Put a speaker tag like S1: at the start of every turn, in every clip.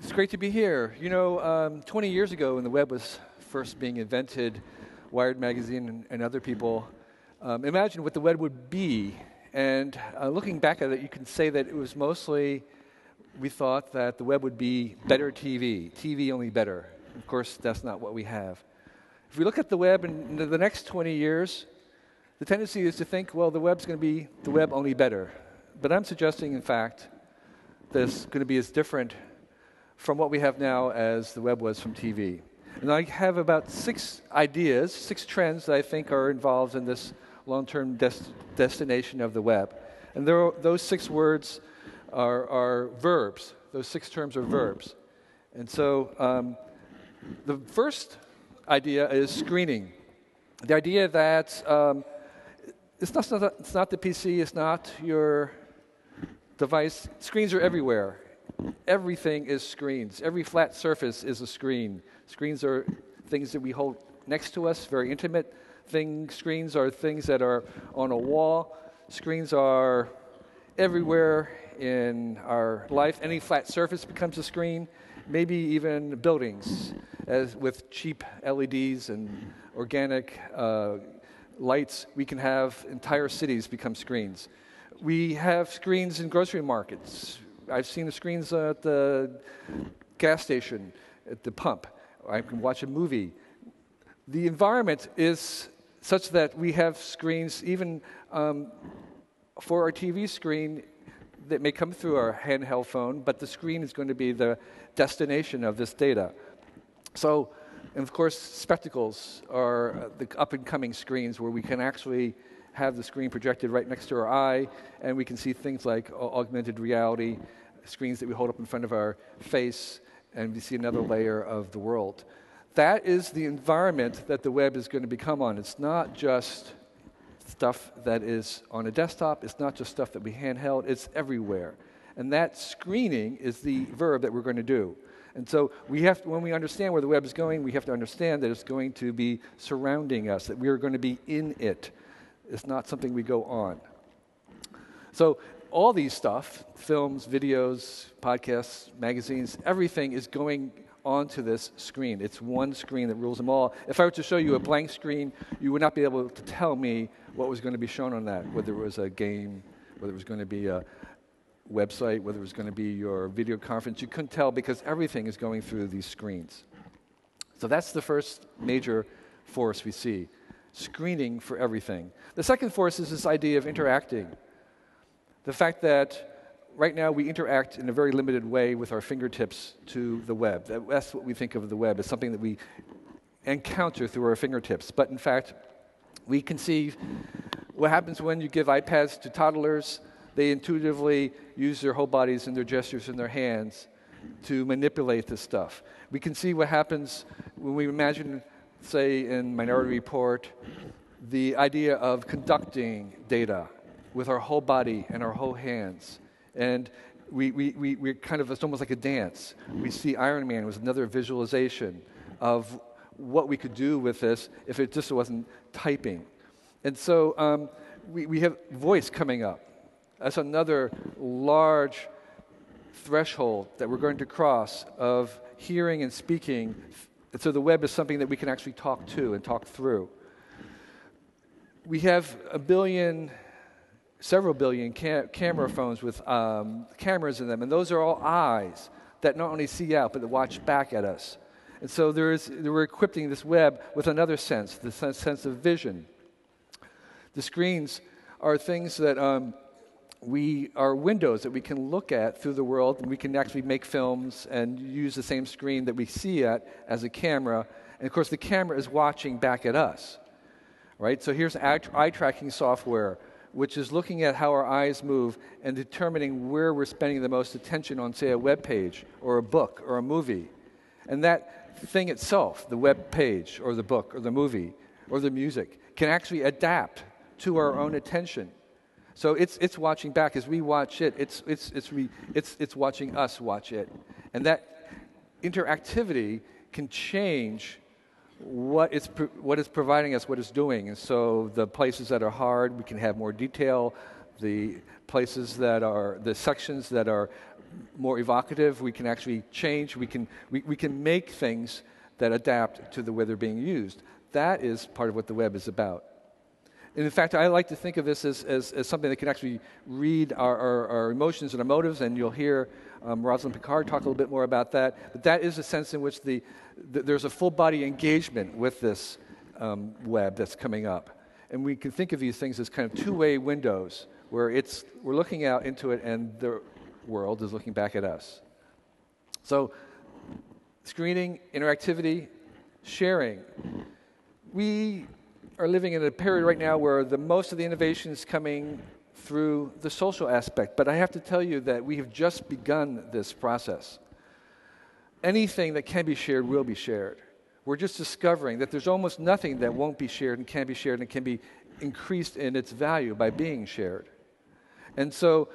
S1: It's great to be here. 20 years ago when the web was first being invented, Wired Magazine and other people imagined what the web would be. And looking back at it, you can say that it was mostly, we thought that the web would be better TV only better. Of course, that's not what we have. If we look at the web in the next 20 years, the tendency is to think, well, the web's going to be the web only better. But I'm suggesting, in fact, that it's going to be as different from what we have now as the web was from TV. And I have about 6 ideas, 6 trends that I think are involved in this long-term destination of the web. And those 6 words are verbs. Those 6 terms are verbs. And so the first idea is screening. The idea that it's not the PC, it's not your device. Screens are everywhere. Everything is screens. Every flat surface is a screen. Screens are things that we hold next to us, very intimate things. Screens are things that are on a wall. Screens are everywhere in our life. Any flat surface becomes a screen. Maybe even buildings, as with cheap LEDs and organic lights, we can have entire cities become screens. We have screens in grocery markets. I've seen the screens at the gas station, at the pump. I can watch a movie. The environment is such that we have screens, even for our TV screen, that may come through our handheld phone, but the screen is going to be the destination of this data. So, and of course, spectacles are the up-and-coming screens where we can actually have the screen projected right next to our eye, and we can see things like augmented reality, screens that we hold up in front of our face, and we see another layer of the world. That is the environment that the web is going to become on. It's not just stuff that is on a desktop. It's not just stuff that we handheld. It's everywhere. And that screening is the verb that we're going to do. And so when we understand where the web is going, we have to understand that it's going to be surrounding us, that we are going to be in it. It's not something we go on. So all these stuff, films, videos, podcasts, magazines, everything is going onto this screen. It's one screen that rules them all. If I were to show you a blank screen, you would not be able to tell me what was going to be shown on that, whether it was a game, whether it was going to be a website, whether it was going to be your video conference. You couldn't tell because everything is going through these screens. So that's the first major force we see. Screening for everything. The second force is this idea of interacting. The fact that right now we interact in a very limited way with our fingertips to the web. That's what we think of the web as something that we encounter through our fingertips. But in fact, we conceive what happens when you give iPads to toddlers. They intuitively use their whole bodies and their gestures and their hands to manipulate this stuff. We can see what happens when we imagine, say, in Minority Report, the idea of conducting data with our whole body and our whole hands. And we're kind of, it's almost like a dance. We see Iron Man was another visualization of what we could do with this if it just wasn't typing. And so we have voice coming up. That's another large threshold that we're going to cross of hearing and speaking. So the web is something that we can actually talk to and talk through. We have several billion camera phones with cameras in them, and those are all eyes that not only see out, but that watch back at us. And so we're equipping this web with another sense, the sense of vision. The screens are things that are windows that we can look at through the world, and we can actually make films and use the same screen that we see at as a camera. And of course, the camera is watching back at us, right? So here's eye tracking software, which is looking at how our eyes move and determining where we're spending the most attention on, say, a web page or a book or a movie. And that thing itself, the web page or the book or the movie or the music, can actually adapt to our own attention. So it's watching back as we watch it. It's watching us watch it, and that interactivity can change what it's providing us, what it's doing. And so the places that are hard, we can have more detail. The places that are, the sections that are more evocative, we can actually change. We can make things that adapt to the way they're being used. That is part of what the web is about. And in fact, I like to think of this as something that can actually read our emotions and our motives, and you'll hear Rosalind Picard talk a little bit more about that. But that is a sense in which there's a full-body engagement with this web that's coming up. And we can think of these things as kind of two-way windows, where we're looking out into it and the world is looking back at us. So screening, interactivity, sharing. We are living in a period right now where most of the innovation is coming through the social aspect, but I have to tell you that we have just begun this process. Anything that can be shared will be shared. We're just discovering that there's almost nothing that won't be shared and can be shared and can be increased in its value by being shared. And so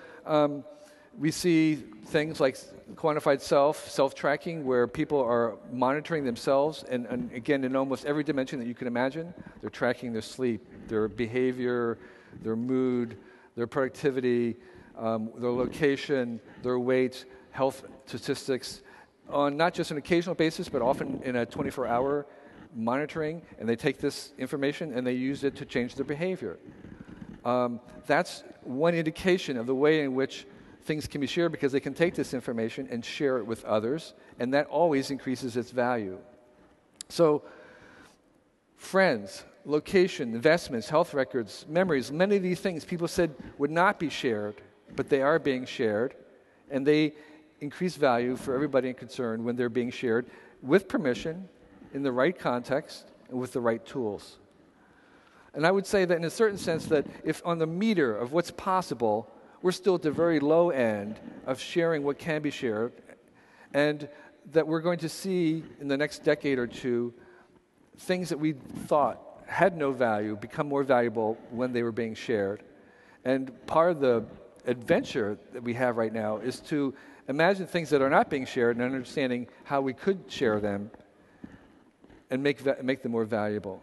S1: we see things like quantified self-tracking, where people are monitoring themselves, and again, in almost every dimension that you can imagine. They're tracking their sleep, their behavior, their mood, their productivity, their location, their weight, health statistics, on not just an occasional basis, but often in a 24-hour monitoring, and they take this information and they use it to change their behavior. That's one indication of the way in which things can be shared, because they can take this information and share it with others, and that always increases its value. So friends, location, investments, health records, memories, many of these things people said would not be shared, but they are being shared, and they increase value for everybody concerned when they're being shared with permission, in the right context, and with the right tools. And I would say that in a certain sense that if on the meter of what's possible, we're still at the very low end of sharing what can be shared, and that we're going to see in the next decade or two things that we thought had no value become more valuable when they were being shared. And part of the adventure that we have right now is to imagine things that are not being shared and understanding how we could share them and make them more valuable.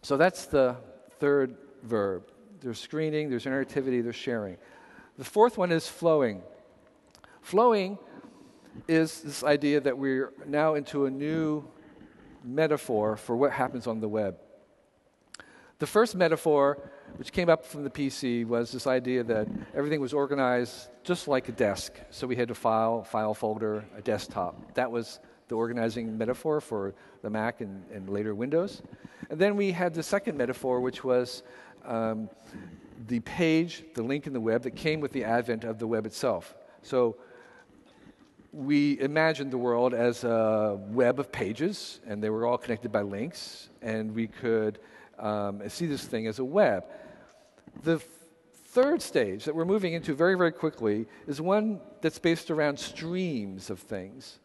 S1: So that's the third verb. There's screening, there's interactivity, there's sharing. The fourth one is flowing. Flowing is this idea that we're now into a new metaphor for what happens on the web. The first metaphor, which came up from the PC, was this idea that everything was organized just like a desk. So we had a file folder, a desktop. That was the organizing metaphor for the Mac and later Windows. And then we had the second metaphor, which was the page, the link in the web that came with the advent of the web itself. So we imagined the world as a web of pages, and they were all connected by links, and we could see this thing as a web. The third stage that we're moving into very, very quickly is one that's based around streams of things,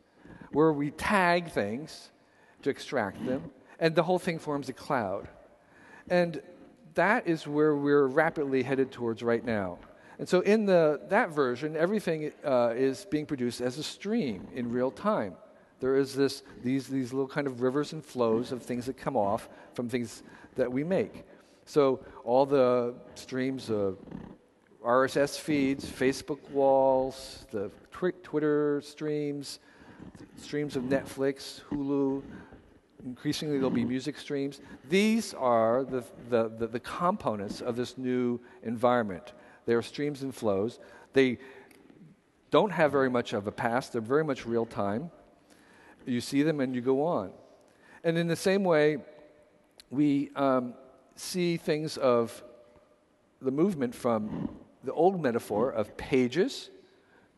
S1: where we tag things to extract them, and the whole thing forms a cloud. And that is where we're rapidly headed towards right now. And so in that version, everything is being produced as a stream in real time. There is these little kind of rivers and flows of things that come off from things that we make. So all the streams of RSS feeds, Facebook walls, the Twitter streams of Netflix, Hulu, increasingly there'll be music streams. These are the components of this new environment. They are streams and flows. They don't have very much of a past. They're very much real time. You see them and you go on. And in the same way, we see things of the movement from the old metaphor of pages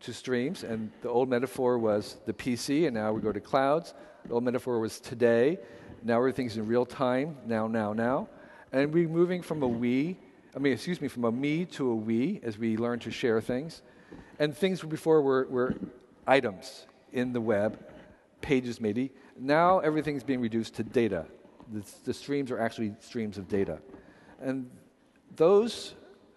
S1: to streams, and the old metaphor was the PC, and now we go to clouds. The old metaphor was today, now everything's in real time, now. And we're moving from from a me to a we as we learn to share things. And things before were items in the web, pages maybe. Now everything's being reduced to data. The streams are actually streams of data. And those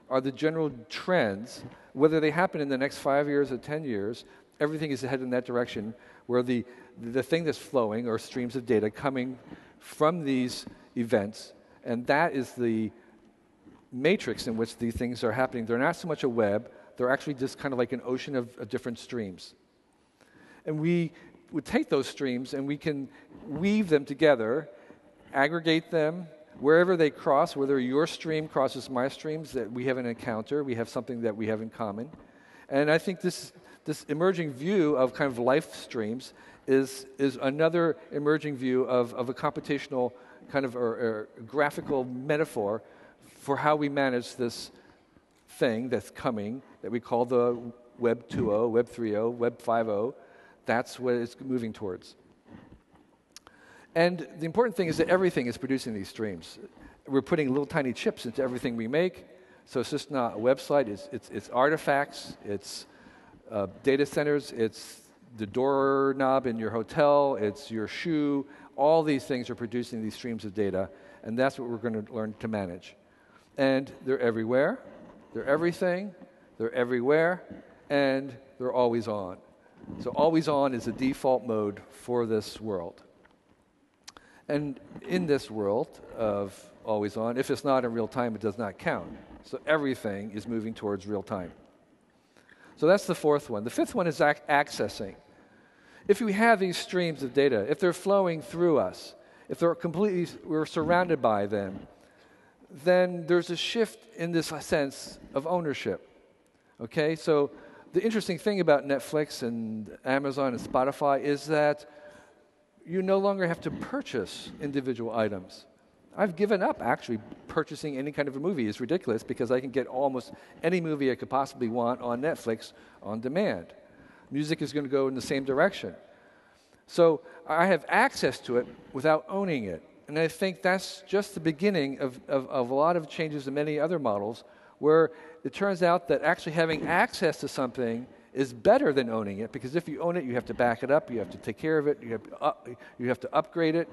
S1: are the general trends. Whether they happen in the next 5 years or 10 years, everything is headed in that direction, where the thing that's flowing are streams of data coming from these events, and that is the matrix in which these things are happening. They're not so much a web, they're actually just kind of like an ocean of different streams. And we would take those streams and we can weave them together, aggregate them, wherever they cross, whether your stream crosses my streams, that we have an encounter, we have something that we have in common. And I think this emerging view of kind of life streams is another emerging view of a computational kind of or graphical metaphor for how we manage this thing that's coming that we call the Web 2.0, Web 3.0, Web 5.0. That's what it's moving towards. And the important thing is that everything is producing these streams. We're putting little tiny chips into everything we make. So it's just not a website, it's artifacts, it's data centers, it's the doorknob in your hotel, it's your shoe. All these things are producing these streams of data, and that's what we're going to learn to manage. And they're everywhere, they're everything, they're everywhere, and they're always on. So always on is the default mode for this world. And in this world of always on, if it's not in real time, it does not count. So everything is moving towards real time. So that's the fourth one. The fifth one is accessing. If we have these streams of data, if they're flowing through us, if we're surrounded by them, then there's a shift in this sense of ownership. Okay, so the interesting thing about Netflix and Amazon and Spotify is that you no longer have to purchase individual items. I've given up actually purchasing any kind of a movie. It's ridiculous because I can get almost any movie I could possibly want on Netflix on demand. Music is going to go in the same direction. So I have access to it without owning it. And I think that's just the beginning of a lot of changes in many other models where it turns out that actually having access to something is better than owning it, because if you own it, you have to back it up, you have to take care of it, you have to upgrade it.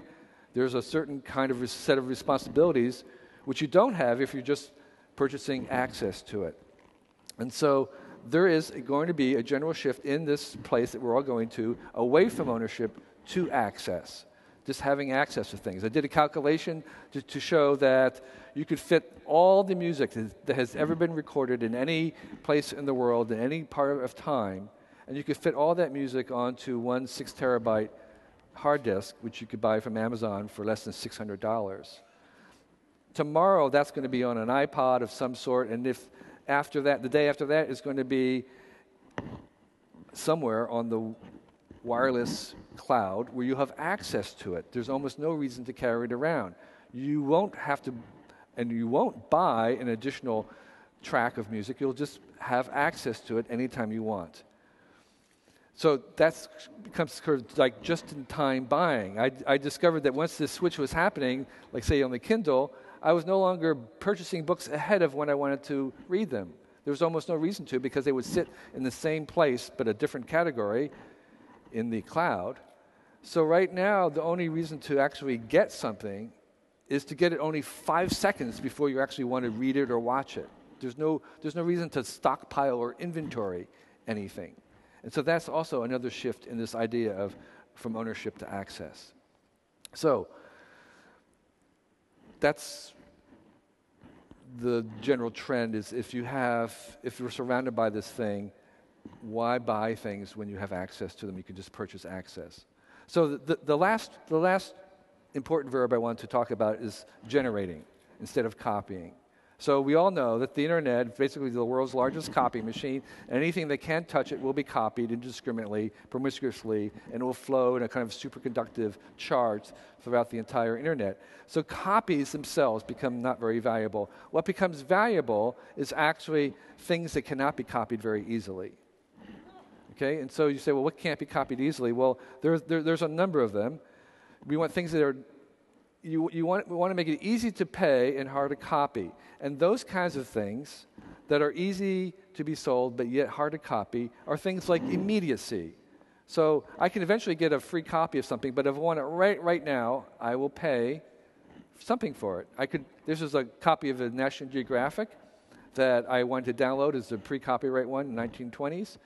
S1: There's a certain kind of set of responsibilities which you don't have if you're just purchasing access to it. And so there is going to be a general shift in this place that we're all going to, away from ownership to access, just having access to things. I did a calculation to show that you could fit all the music that has ever been recorded in any place in the world, in any part of time, and you could fit all that music onto one 6 terabyte hard disk, which you could buy from Amazon for less than $600. Tomorrow, that's going to be on an iPod of some sort, and if after that, the day after that, is going to be somewhere on the wireless cloud where you have access to it. There's almost no reason to carry it around. You won't have to, and you won't buy an additional track of music. You'll just have access to it anytime you want. So that becomes sort of like just-in-time buying. I discovered that once this switch was happening, like say on the Kindle, I was no longer purchasing books ahead of when I wanted to read them. There was almost no reason to, because they would sit in the same place but a different category in the cloud. So right now, the only reason to actually get something is to get it only 5 seconds before you actually want to read it or watch it. There's no reason to stockpile or inventory anything. And so that's also another shift in this idea of from ownership to access. So that's the general trend, is if you're surrounded by this thing, why buy things when you have access to them? You can just purchase access. So the last important verb I want to talk about is generating instead of copying. So we all know that the internet, basically the world's largest copy machine, and anything that can't touch it will be copied indiscriminately, promiscuously, and it will flow in a kind of superconductive charge throughout the entire internet. So copies themselves become not very valuable. What becomes valuable is actually things that cannot be copied very easily. Okay, and so you say, well, what can't be copied easily? Well, there's a number of them. We want things that are, we want to make it easy to pay and hard to copy. And those kinds of things that are easy to be sold but yet hard to copy are things like immediacy. So I can eventually get a free copy of something, but if I want it right now, I will pay something for it. This is a copy of a National Geographic that I wanted to download as a pre-copyright one in the 1920s.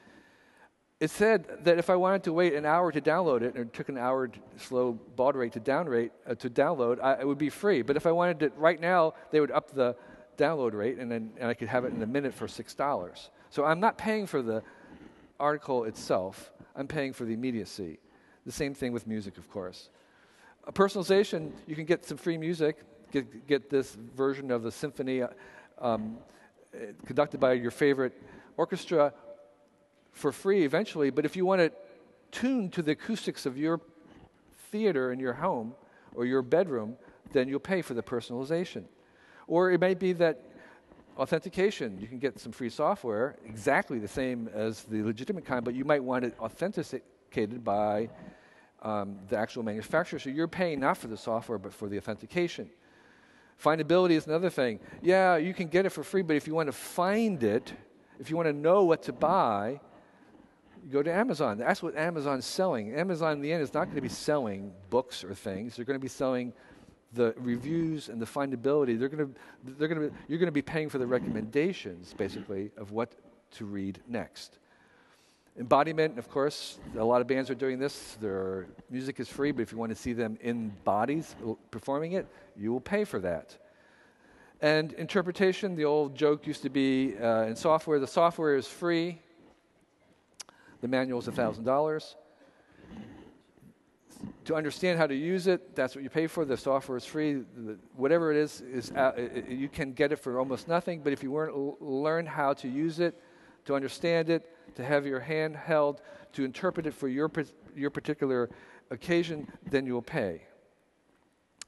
S1: It said that if I wanted to wait an hour to download it, and it took an hour slow baud rate to download, it would be free. But if I wanted it right now, they would up the download rate, and I could have it in a minute for $6. So I'm not paying for the article itself. I'm paying for the immediacy. The same thing with music, of course. Personalization, you can get some free music, get this version of the symphony conducted by your favorite orchestra for free eventually, but if you want it tuned to the acoustics of your theater in your home or your bedroom, then you'll pay for the personalization. Or it may be that authentication, you can get some free software, exactly the same as the legitimate kind, but you might want it authenticated by the actual manufacturer. So you're paying not for the software, but for the authentication. Findability is another thing. Yeah, you can get it for free, but if you want to find it, if you want to know what to buy, you go to Amazon. That's what Amazon's selling. Amazon, in the end, is not going to be selling books or things. They're going to be selling the reviews and the findability. You're going to be paying for the recommendations, basically, of what to read next. Embodiment, of course, a lot of bands are doing this. Their music is free, but if you want to see them in bodies performing it, you will pay for that. And interpretation, the old joke used to be in software, the software is free, the manual is $1,000. To understand how to use it, that's what you pay for. The software is free. Whatever it is you can get it for almost nothing, but if you learn how to use it, to understand it, to have your hand held, to interpret it for your particular occasion, then you will pay.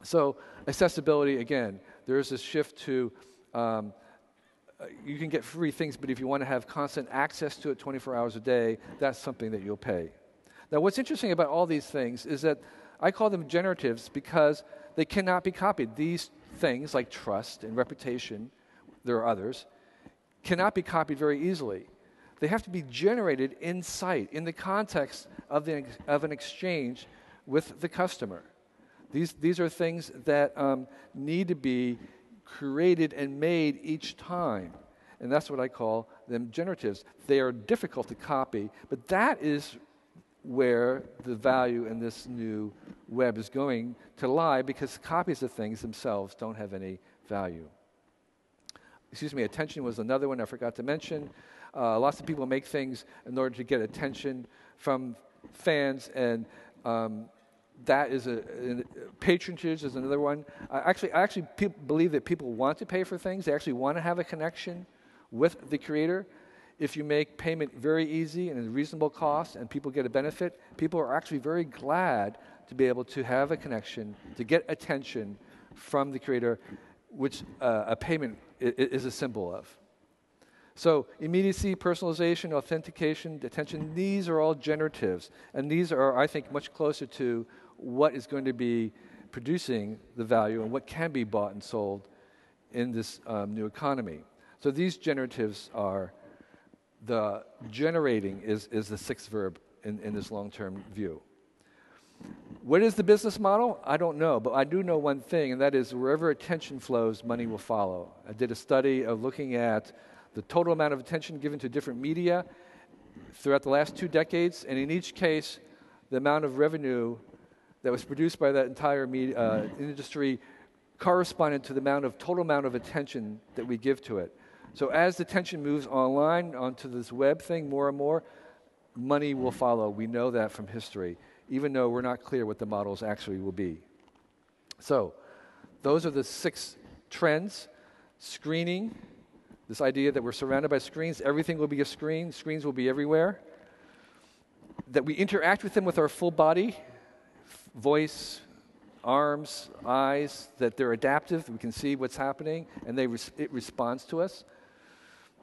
S1: So accessibility, again, there is this shift to you can get free things, but if you want to have constant access to it 24 hours a day, that's something that you'll pay. Now, what's interesting about all these things is that I call them generatives because they cannot be copied. These things, like trust and reputation, there are others, cannot be copied very easily. They have to be generated in sight, in the context of an exchange with the customer. These are things that need to be created and made each time. And that's what I call them generatives. They are difficult to copy, but that is where the value in this new web is going to lie, because copies of things themselves don't have any value. Excuse me, attention was another one I forgot to mention. Lots of people make things in order to get attention from fans, and that is patronage is another one. I actually believe that people want to pay for things. They actually want to have a connection with the creator. If you make payment very easy and at a reasonable cost and people get a benefit, people are actually very glad to be able to have a connection, to get attention from the creator, which a payment is a symbol of. So immediacy, personalization, authentication, attention, these are all generatives. And these are, I think, much closer to what is going to be producing the value and what can be bought and sold in this new economy. So these generatives are the generating is the sixth verb in this long-term view. What is the business model? I don't know, but I do know one thing, and that is wherever attention flows, money will follow. I did a study of looking at the total amount of attention given to different media throughout the last 2 decades, and in each case, the amount of revenue that was produced by that entire media industry corresponded to the total amount of attention that we give to it. So as the attention moves online onto this web thing more and more, money will follow. We know that from history, even though we're not clear what the models actually will be. So those are the 6 trends. Screening, this idea that we're surrounded by screens, everything will be a screen, screens will be everywhere. That we interact with them with our full body, voice, arms, eyes, that they're adaptive, we can see what's happening, and it responds to us.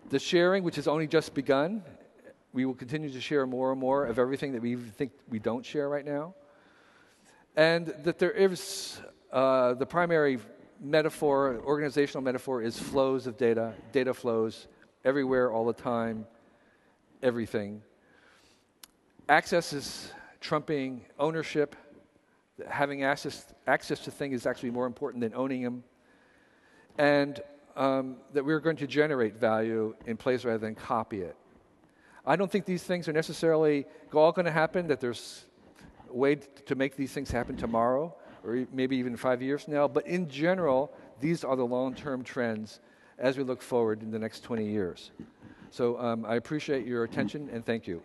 S1: The sharing, which has only just begun, we will continue to share more and more of everything that we think we don't share right now. And that there is the primary metaphor, organizational metaphor, is flows of data. Data flows everywhere, all the time, everything. Access is trumping ownership. Having access to things is actually more important than owning them. And that we're going to generate value in place rather than copy it. I don't think these things are necessarily all going to happen, that there's a way to make these things happen tomorrow, or maybe even 5 years from now. But in general, these are the long-term trends. as we look forward in the next 20 years. So I appreciate your attention, and thank you.